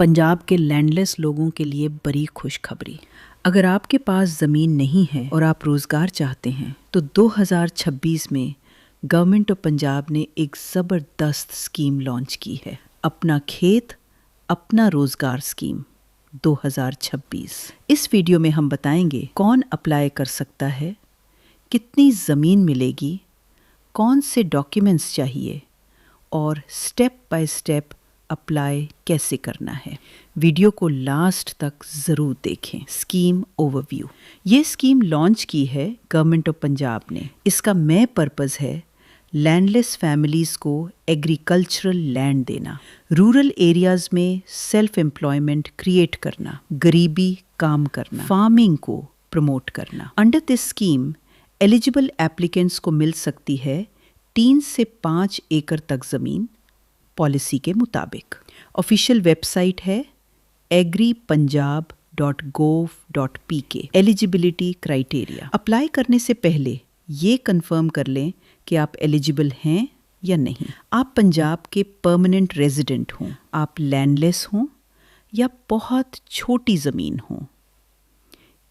पंजाब के लैंडलेस लोगों के लिए बड़ी खुशखबरी। अगर आपके पास ज़मीन नहीं है और आप रोज़गार चाहते हैं तो 2026 में गवर्नमेंट ऑफ पंजाब ने एक ज़बरदस्त स्कीम लॉन्च की है। अपना खेत अपना रोज़गार स्कीम 2026। इस वीडियो में हम बताएंगे कौन अप्लाई कर सकता है, कितनी ज़मीन मिलेगी, कौन से डॉक्यूमेंट्स चाहिए और स्टेप बाय स्टेप अप्लाई कैसे करना है। वीडियो को लास्ट तक ज़रूर देखें। Scheme overview. ये स्कीम लॉन्च की है गवर्नमेंट ऑफ पंजाब ने। इसका मेन पर्पज़ है लैंडलेस फैमिलीज़ को एग्रीकल्चरल लैंड देना, रूरल एरियाज़ में सेल्फ एम्प्लॉयमेंट क्रिएट करना, गरीबी काम करना, फार्मिंग को प्रमोट करना। Under this scheme eligible applicants को मिल सकती है 3 से 5 एकड़ तक ज़मीन पॉलिसी के मुताबिक। ऑफिशियल वेबसाइट है agripunjab.gov.pk। Eligibility criteria. अप्लाई करने से पहले ये कंफर्म कर लें कि आप एलिजिबल हैं या नहीं। आप पंजाब के परमानेंट रेजिडेंट हों, आप लैंडलेस हों या बहुत छोटी ज़मीन हो,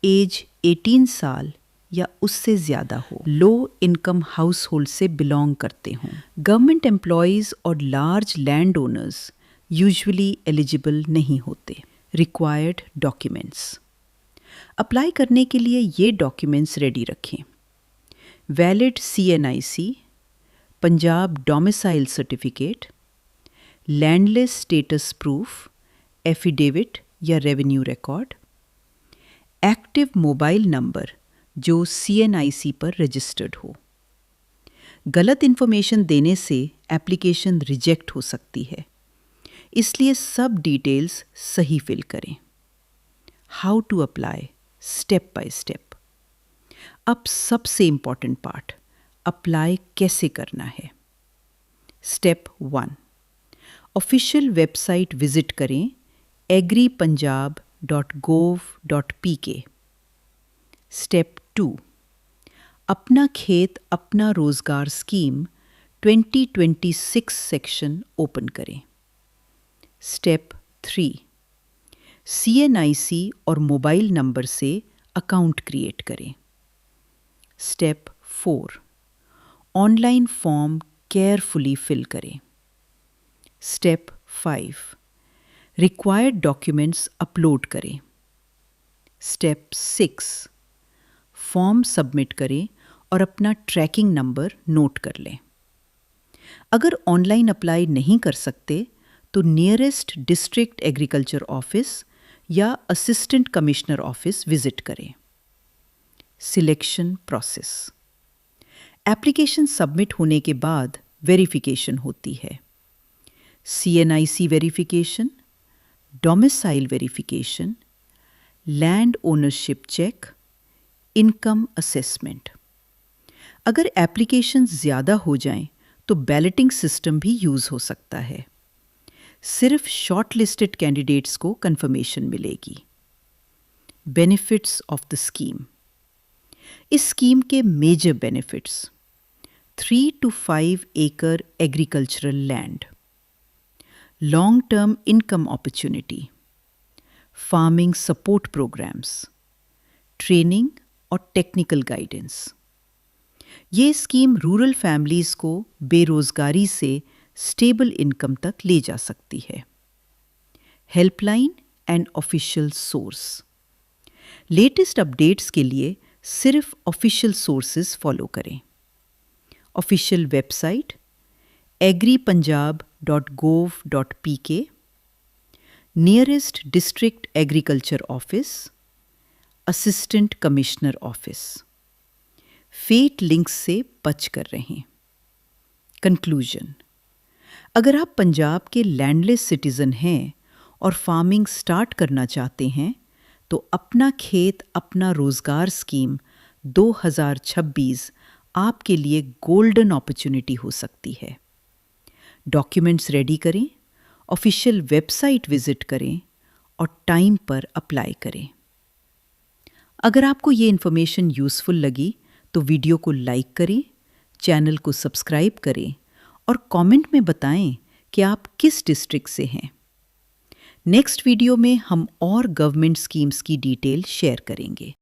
एज 18 साल या उससे ज़्यादा हो, लो इनकम हाउस होल्ड से बिलोंग करते हों। गवर्नमेंट एम्प्लॉयज़ और large land owners usually eligible नहीं होते। Required documents. अप्लाई करने के लिए ये डॉक्यूमेंट्स रेडी रखें। Valid CNIC, Punjab domicile certificate, landless status proof, affidavit या revenue record, active mobile number जो CNIC पर रजिस्टर्ड हो। गलत इन्फॉर्मेशन देने से एप्लीकेशन रिजेक्ट हो सकती है, इसलिए सब डिटेल्स सही फिल करें। How to apply, step by step. अब सबसे इम्पॉर्टेंट पार्ट, अप्लाई कैसे करना है। स्टेप 1, ऑफिशियल वेबसाइट विजिट करें agripunjab.gov.pk। स्टेप 2, अपना खेत अपना रोज़गार स्कीम 2026 सेक्शन ओपन करें। स्टेप 3, CNIC और मोबाइल नंबर से अकाउंट क्रिएट करें। Step 4, online form carefully fill करें। स्टेप 5, रिक्वायर्ड डॉक्यूमेंट्स अपलोड करें। स्टेप 6, फॉर्म सबमिट करें और अपना ट्रैकिंग नंबर नोट कर लें। अगर ऑनलाइन अप्लाई नहीं कर सकते तो नियरेस्ट डिस्ट्रिक्ट एग्रीकल्चर ऑफिस या असिस्टेंट कमिश्नर ऑफिस विजिट करें। Selection process. एप्लीकेशन सबमिट होने के बाद वेरिफिकेशन होती है। CNIC verification, domicile verification, land ownership check, income assessment. अगर एप्लीकेशन ज़्यादा हो जाएं तो बैलेटिंग सिस्टम भी यूज़ हो सकता है। सिर्फ शॉर्टलिस्टेड कैंडिडेट्स को कंफर्मेशन मिलेगी। Benefits of the scheme. इस स्कीम के मेजर बेनिफिट्स: 3 to 5 एकड़ agricultural land, long term income opportunity, farming support programmes, training और टेक्निकल गाइडेंस। ये स्कीम रूरल फैमिलीज़ को बेरोज़गारी से स्टेबल इनकम तक ले जा सकती है। Helpline and official source. Latest updates के लिए सिर्फ ऑफिशियल सोर्सेज फॉलो करें। Official website agripunjab.gov.pk, nearest district agriculture office, assistant commissioner office. Fake links से बच कर रहें। कंक्लूजन। अगर आप पंजाब के लैंडलेस सिटीज़न हैं और फार्मिंग स्टार्ट करना चाहते हैं तो अपना खेत अपना रोज़गार स्कीम 2026 आपके लिए गोल्डन अपॉर्चुनिटी हो सकती है। डॉक्यूमेंट्स रेडी करें, ऑफिशियल वेबसाइट विजिट करें और टाइम पर अप्लाई करें। अगर आपको ये इन्फॉर्मेशन यूज़फुल लगी तो वीडियो को लाइक करें, चैनल को सब्सक्राइब करें और कमेंट में बताएं कि आप किस डिस्ट्रिक्ट से हैं। नेक्स्ट वीडियो में हम और गवर्नमेंट स्कीम्स की डिटेल शेयर करेंगे।